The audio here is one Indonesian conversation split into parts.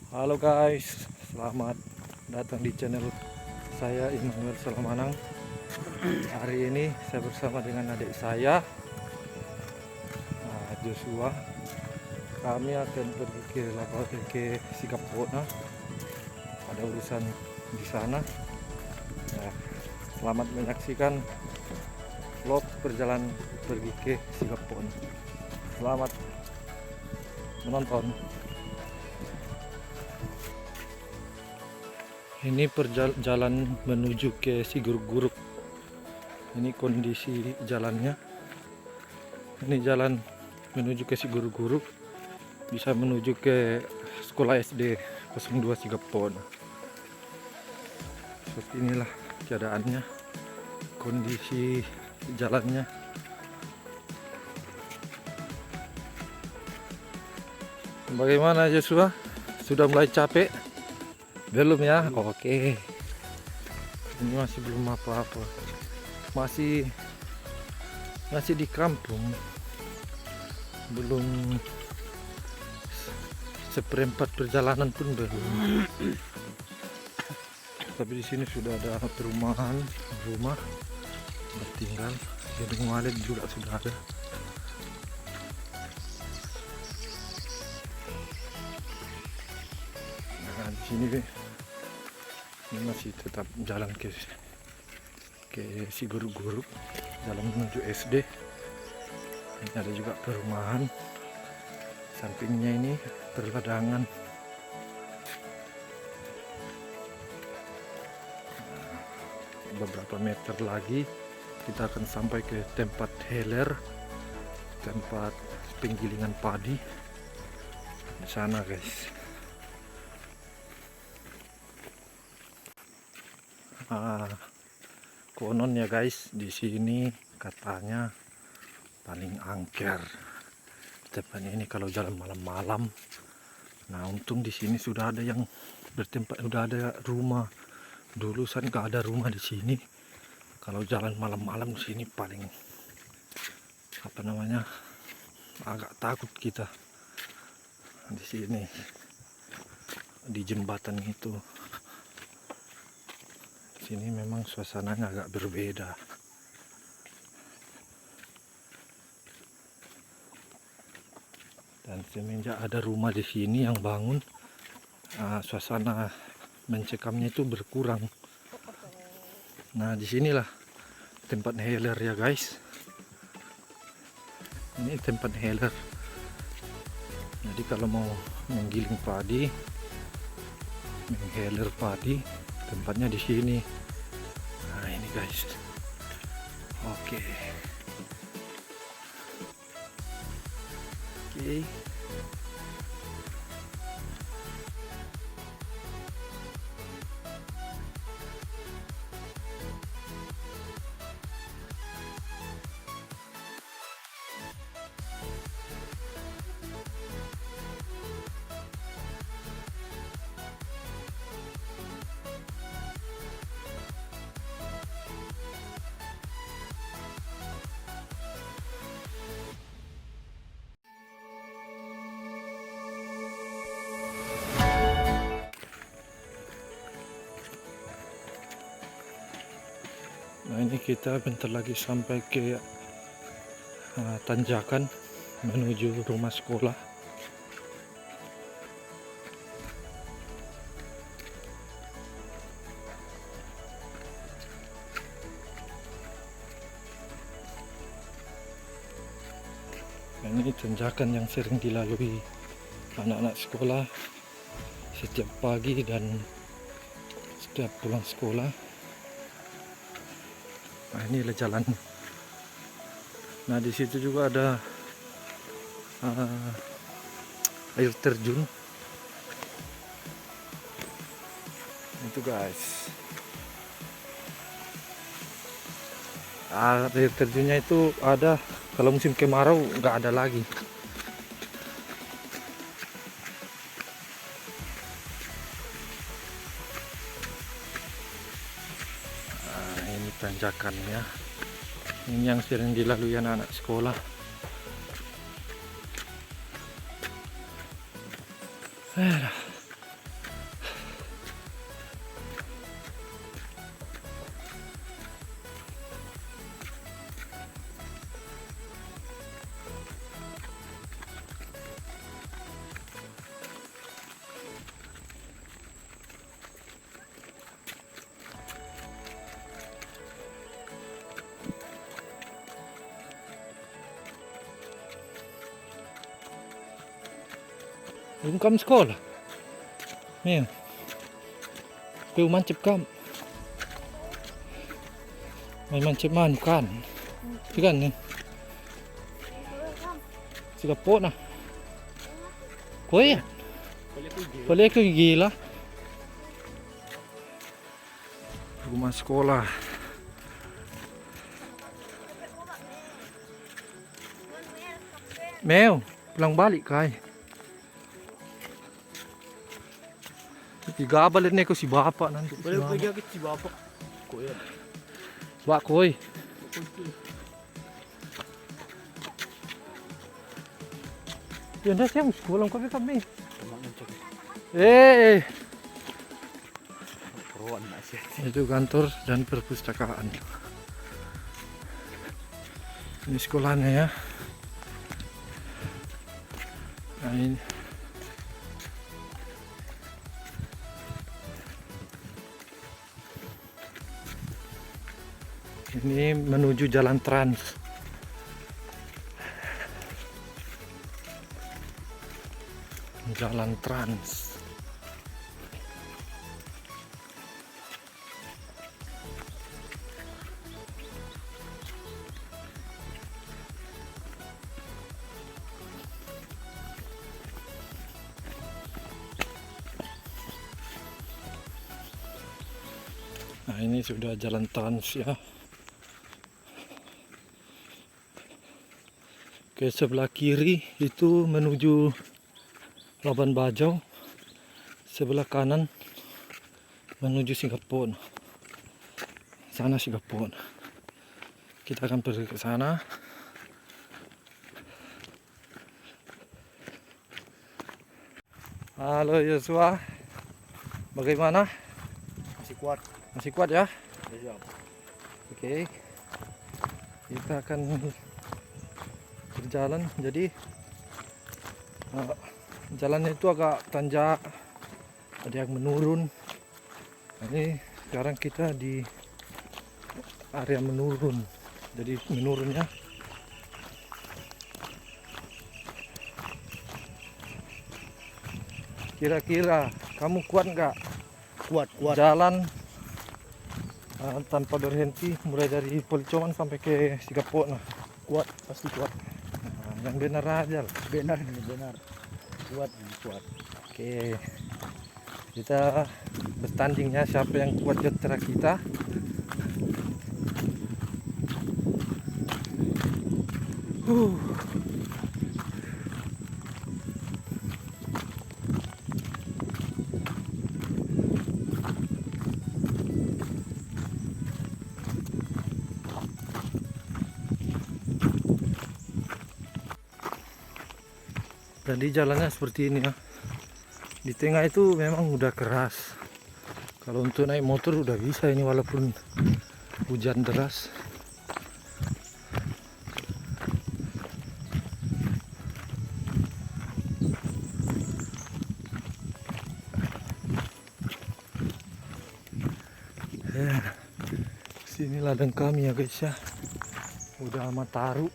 Halo guys, selamat datang di channel saya Immanuel Salamanang. Hari ini saya bersama dengan adik saya, Joshua. Kami akan pergi ke lapangan ke Sikapona. Ada urusan di sana. Nah, selamat menyaksikan vlog perjalanan pergi ke Sikapona. Selamat menonton. Ini perjalanan menuju ke Sigurguruk. Ini kondisi jalannya. Ini jalan menuju ke Sigurguruk. Bisa menuju ke sekolah SD 02 Sigapona. Seperti inilah keadaannya, kondisi jalannya. Bagaimana Joshua? Sudah mulai capek? Belum ya? Oke. Ini masih belum apa-apa. Masih di kampung. Belum seperempat perjalanan pun belum. Tapi di sini sudah ada perumahan, rumah bertinggal. Gedung walet juga sudah ada. Nah, di sini ini masih tetap jalan ke Sigurguruk, jalan menuju SD. Ini ada juga perumahan, sampingnya ini perladangan. Beberapa meter lagi kita akan sampai ke tempat heler, tempat penggilingan padi di sana guys. Konon ya guys, di sini katanya paling angker tempatnya ini kalau jalan malam-malam. Nah, untung di sini sudah ada yang bertempat, sudah ada rumah. Dulu saya nggak ada rumah di sini. Kalau jalan malam-malam di sini paling agak takut kita di sini, di jembatan itu. Sini memang suasananya agak berbeda. Dan semenjak ada rumah di sini yang bangun, suasana mencekamnya itu berkurang. Nah, disinilah tempat healer ya guys. Ini tempat healer. Jadi kalau mau menggiling padi, menghealer padi, tempatnya di sini. Nah, ini guys. Oke. Nah, ini kita bentar lagi sampai ke tanjakan menuju rumah sekolah. Nah, ini tanjakan yang sering dilalui anak-anak sekolah setiap pagi dan setiap pulang sekolah. Nah, inilah jalan. Nah, di situ juga ada air terjun. Itu guys. Air terjunnya itu ada kalau musim kemarau, nggak ada lagi. Nah, ini tanjakannya. Ini yang sering dilalui anak-anak sekolah. Belum kamu sekolah? Nih. Kau mancep kam. Main mancep man kan. Ikan nih. Sudah pot nah. Kau ya? Boleh ke gila. Rumah sekolah. Mel, pulang balik kai. Tiga balik nih ko si bapak nanti. Boleh pergi ke si bapak. Kok ya? Bak koi. Ya dah siang sekolah kau kami. Peruan masih. Itu kantor dan perpustakaan. Ini sekolahnya ya. Nah ini. Ini menuju jalan Trans. Jalan Trans. Nah ini sudah jalan Trans ya. Ke sebelah kiri itu menuju Labuan Bajo, sebelah kanan menuju Singapura. Sana Singapura. Kita akan pergi ke sana. Halo Yosua, bagaimana? Masih kuat. Masih kuat ya? Siap. Oke, kita akan berjalan. Jadi jalannya itu agak tanjak, ada yang menurun. Nah, ini sekarang kita di area menurun, jadi menurunnya kira-kira kamu kuat nggak Kuat. jalan tanpa berhenti mulai dari Policoman sampai ke Singapura? Nah, Kuat, pasti kuat. yang benar aja lah. Benar. Kuat. Oke, kita bertandingnya siapa yang kuat di antara kita. Jadi jalannya seperti ini ya. Di tengah itu memang udah keras. Kalau untuk naik motor udah bisa ini walaupun hujan deras. Sini ladang kami ya guys ya. Udah amat taruh.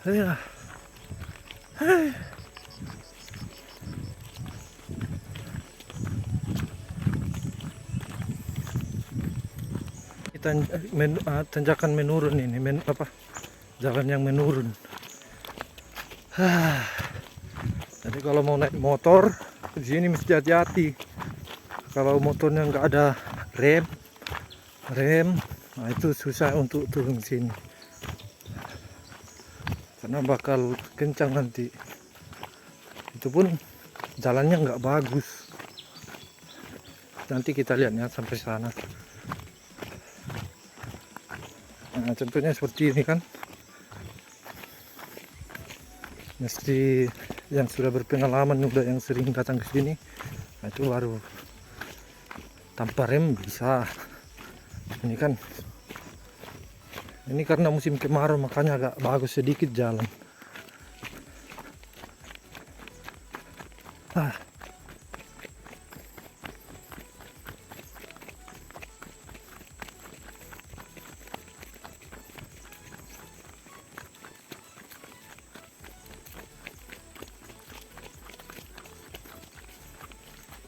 Ya. Tanjakan menurun ini, jalan yang menurun. Jadi kalau mau naik motor di sini mesti hati-hati. Kalau motornya nggak ada rem, nah itu susah untuk turun sini. Karena bakal kencang nanti. Itu pun jalannya nggak bagus. Nanti kita lihatnya sampai sana. Nah, contohnya seperti ini kan. Mesti yang sudah berpengalaman, udah yang sering datang ke sini, nah itu baru tanpa rem bisa. Ini kan, ini karena musim kemarau makanya agak bagus sedikit jalan.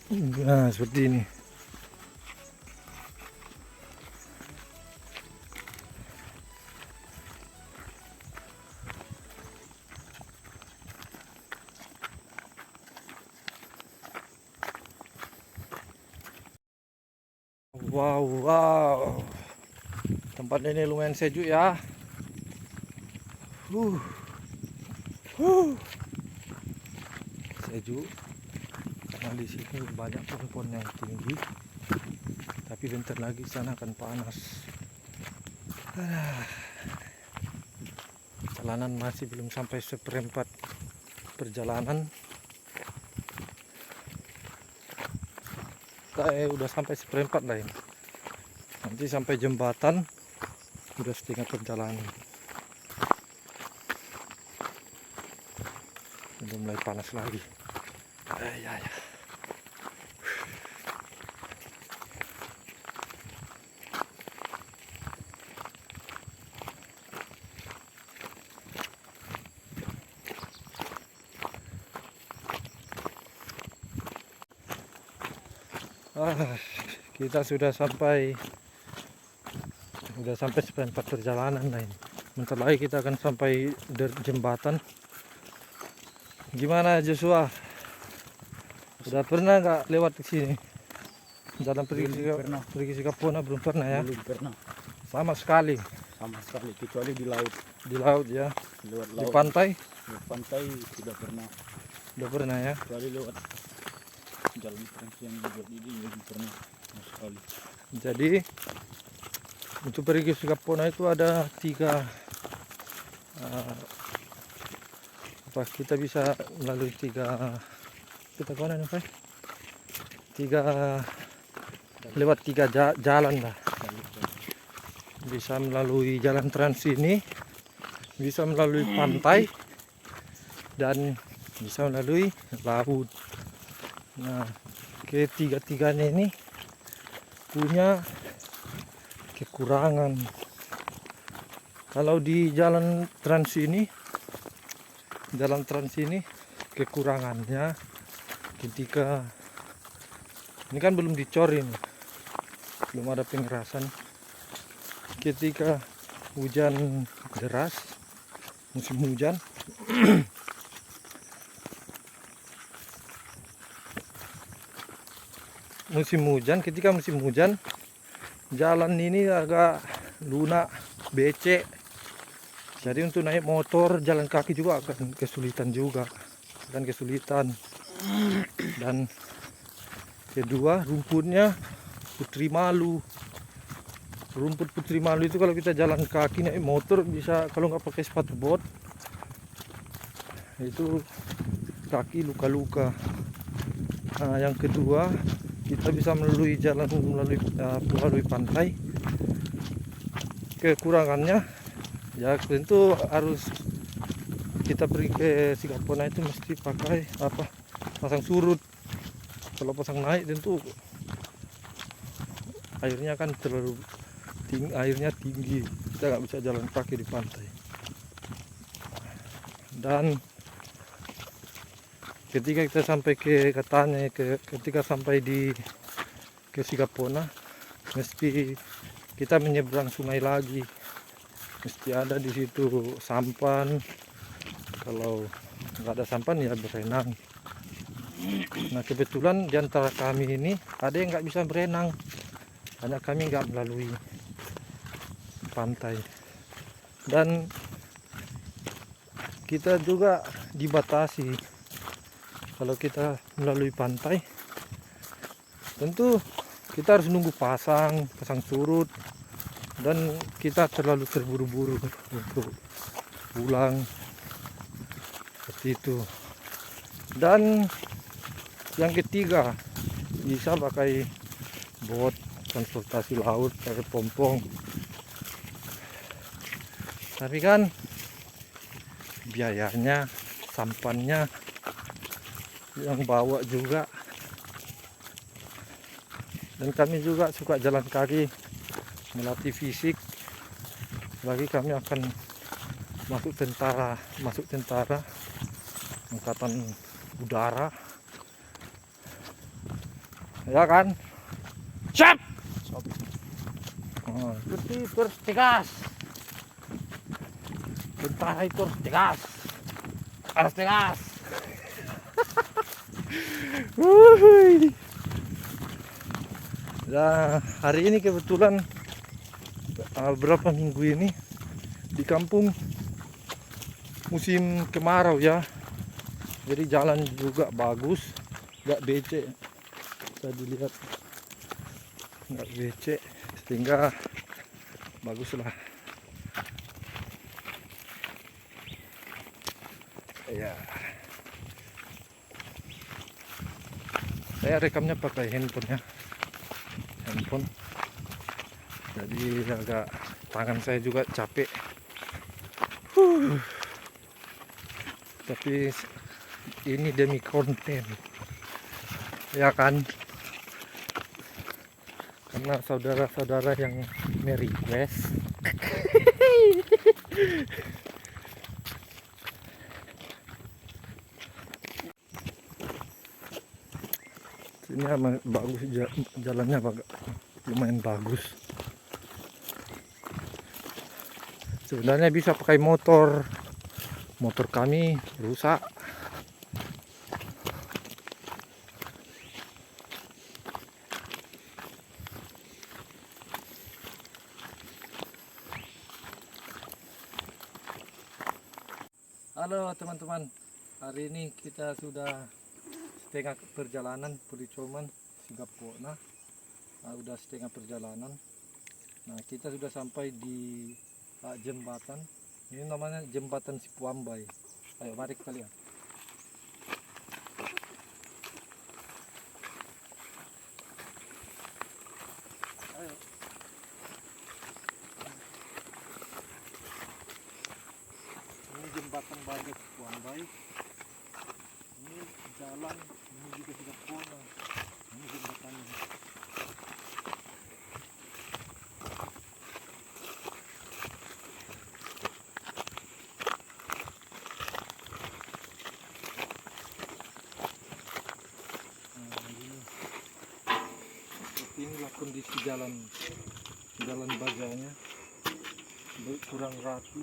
Nah, seperti ini. Wow, wow. Tempat ini lumayan sejuk ya. Huh. Huh. Sejuk. Karena di sini banyak pohon-pohon yang tinggi. Tapi bentar lagi sana akan panas. Jalanan masih belum sampai seperempat perjalanan. Udah sampai seperempat lah ini. Nanti sampai jembatan udah setengah perjalanan. Udah mulai panas lagi. Ya. Kita sudah sampai seperempat perjalanan lah ini. Bentar lagi kita akan sampai jembatan. Gimana Joshua? Udah pernah nggak lewat ke sini? Jalan pergi ke Sikapona belum pernah ya? Belum pernah Sama sekali. kecuali di laut. Di laut ya. Lewat Di laut. pantai Di pantai tidak pernah. udah pernah ya. Kecuali lewat jalan trans yang dibuat ini belum pernah sama sekali. Jadi untuk pergi ke Sikapona itu ada tiga kita bisa melalui lewat tiga jalan lah. Bisa melalui jalan trans ini, bisa melalui pantai, dan bisa melalui laut. Nah, ketiga-tiganya ini punya kekurangan. Kalau di jalan trans ini kekurangannya ketika ini kan belum dicorin, belum ada pengerasan. Ketika hujan deras, musim hujan ketika musim hujan jalan ini agak lunak, becek. Jadi untuk naik motor, jalan kaki juga akan kesulitan dan kedua rumput putri malu itu kalau kita jalan kaki naik motor bisa, kalau nggak pakai sepatu bot itu kaki luka-luka. Nah, yang kedua kita bisa melalui pantai. Kekurangannya ya tentu harus kita pergi ke Sikapona itu mesti pakai pasang surut. Kalau pasang naik tentu airnya kan terlalu tinggi, kita nggak bisa jalan kaki di pantai. Dan ketika kita sampai ketika sampai ke Sikapona, mesti kita menyeberang sungai lagi. Mesti ada di situ sampan. Kalau nggak ada sampan ya berenang. Nah, kebetulan di antara kami ini ada yang nggak bisa berenang, hanya kami nggak melalui pantai. Dan kita juga dibatasi. Kalau kita melalui pantai, tentu kita harus nunggu pasang surut, dan kita terlalu terburu-buru untuk pulang seperti itu. Dan yang ketiga, bisa pakai bot transportasi laut, pakai pompong. Tapi kan biayanya, sampannya yang bawa juga, dan kami juga suka jalan kaki, melatih fisik. Lagi kami akan masuk tentara angkatan udara. Ya kan? Siap. Sobi. Oh, terus tegas. Bentar itu tegas. Harus tegas. Wuhui. Nah, hari ini kebetulan berapa minggu ini di kampung musim kemarau ya. Jadi jalan juga bagus, nggak becek. Bisa dilihat nggak becek, sehingga bagus lah. Ya. Saya rekamnya pakai handphone ya. Handphone. Jadi agak tangan saya juga capek. Tapi ini demi konten. Ya kan? Karena saudara-saudara yang me-request. Ini bagus, jalannya lumayan bagus. Sebenarnya bisa pakai motor kami rusak. Halo teman-teman, hari ini kita sudah setengah perjalanan Pulicoman Sigapona. Udah setengah perjalanan. Nah, kita sudah sampai di jembatan. Ini namanya jembatan Sipuambai. Ayo mari kita lihat. Ayo. Ini jembatan Bagas Sipuambai. Ini jalan menuju ke Sigapona. Ini jembatannya. Inilah kondisi jalan baganya, kurang rapi.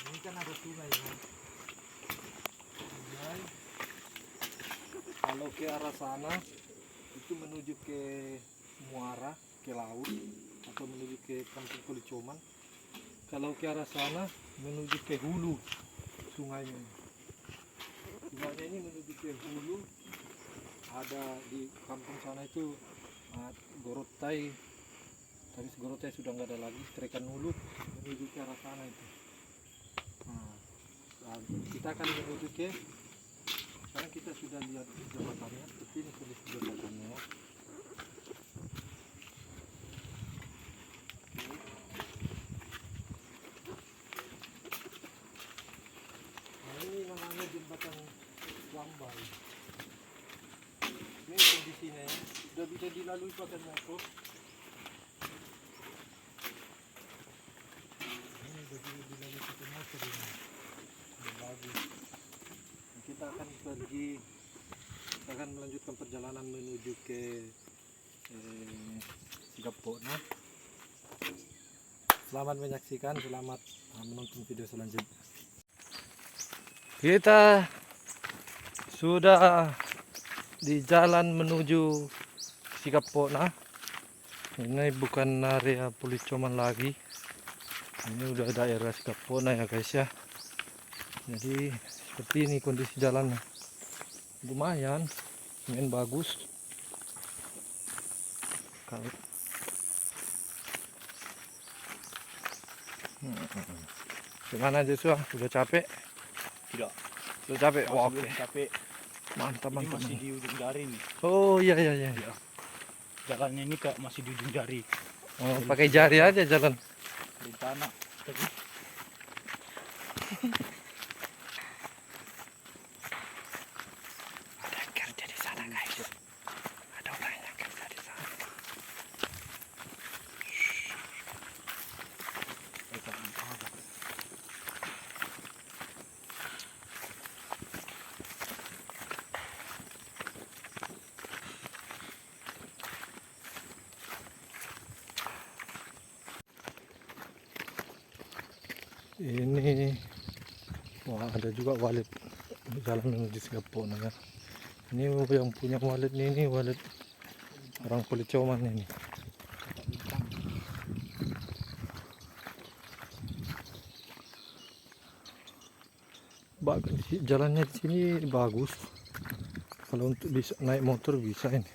Ini kan ada sungai ya. Sungai. Kalau ke arah sana itu menuju ke muara, ke laut, atau menuju ke kampung Pulicoman. Kalau ke arah sana menuju ke hulu sungainya. Sungainya ini menuju ke hulu. Ada di kampung sana itu Gorotai, tapi Gorotai sudah nggak ada lagi. Terikan Hulu menuju ke arah sana itu. Nah, kita akan menuju ke, sekarang kita sudah lihat jembatannya. Seperti ini kondisi jembatannya. Nah, ini namanya jembatan Sipuambai. Ini kondisinya ya, sudah bisa dilalui pakai motor. Ini sudah bisa dilalui pakai motor ini. Sudah bagus. Nah, kita akan melanjutkan perjalanan menuju ke Sigapona. Selamat menyaksikan, selamat menonton video selanjutnya. Kita sudah di jalan menuju Sigapona. Ini bukan area Pulicoman lagi. Ini udah daerah Sigapona ya guys ya. Jadi seperti ini kondisi jalannya. Lumayan, lumayan bagus. Kalau gimana Joshua? Sudah capek? Tidak. Sudah capek? Masih Oke. belum capek. Mantap, Ini mantap. masih di ujung jari nih. Oh iya iya iya. Ya. Jalannya ini kak masih di ujung jari. Oh, pakai jari aja jalan. Rencana. Tapi Ada yang kerja di sana guys. Ada orang yang kerja di sana. Ini wah, ada juga wallet jalan menuju Sigapona ya. Ini yang punya wallet ini wallet orang Policoman ini. Jalannya di sini bagus. Kalau untuk bisa naik motor bisa ini.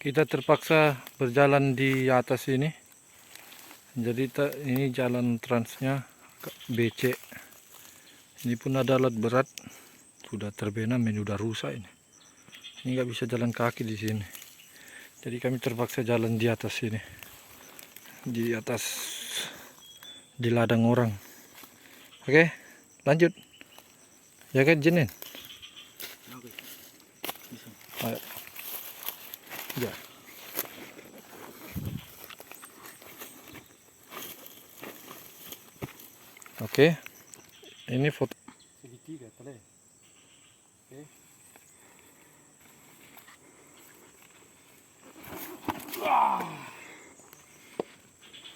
Kita terpaksa berjalan di atas ini. Jadi ini jalan transnya BC. Ini pun ada alat berat. Sudah terbenam ini, udah rusak ini. Ini nggak bisa jalan kaki di sini. Jadi kami terpaksa jalan di atas ini. Di atas di ladang orang. Oke, lanjut. Ya kan Jenin? Oke. Bisa. Ayo. Ya. Oke. Ini foto segitiga tadi. Oke.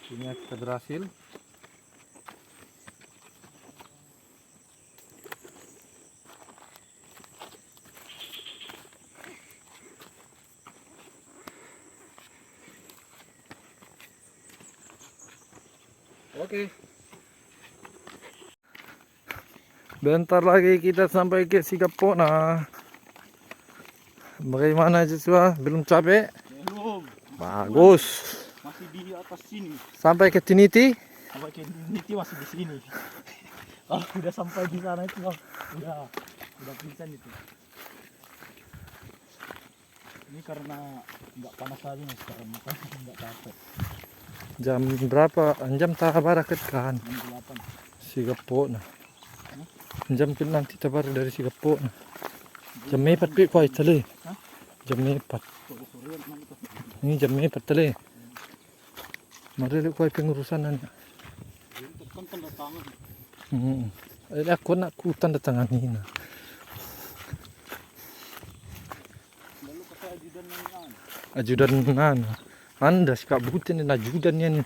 Ini kita berhasil. Oke. Bentar lagi kita sampai ke Sigapona. Bagaimana Joshua? Belum capek? Belum. Bagus. Masih di atas sini. Sampai ke Tiniti? Sampai ke Niti masih di sini. Kalau udah sampai di sana itu udah pingsan itu. Ini karena nggak panas lagi mas, karena nggak capek. Jam berapa? Jam tabara kan? Jam 8. Sigapona. Jam pin nanti tabar dari Sigapona. Jam 4 pi kau itali. Jam 4. Sore-sorean man itu. Ini jam 4 tali. Mari kau pengurusan nanya. Itu kan tanda tangan. Aku nak ku tanda tangan ini. Lalu kata ajudan yang Ajudan mana? Anda sikap butin na ajudan yan.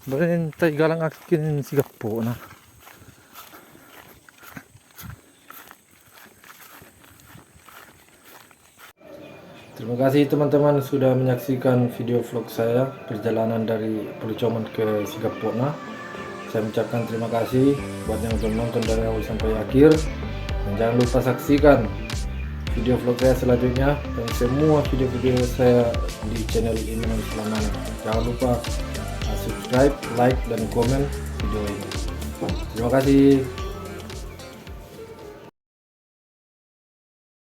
Balen tay galang akin Sigapona. Terima kasih teman-teman sudah menyaksikan video vlog saya perjalanan dari Policoman ke Sigapona. Saya mengucapkan terima kasih buat yang sudah menonton dari awal sampai akhir. Dan jangan lupa saksikan video vlog saya selanjutnya dan semua video-video saya di channel ini selama. Jangan lupa subscribe, like, dan komen video ini. Terima kasih.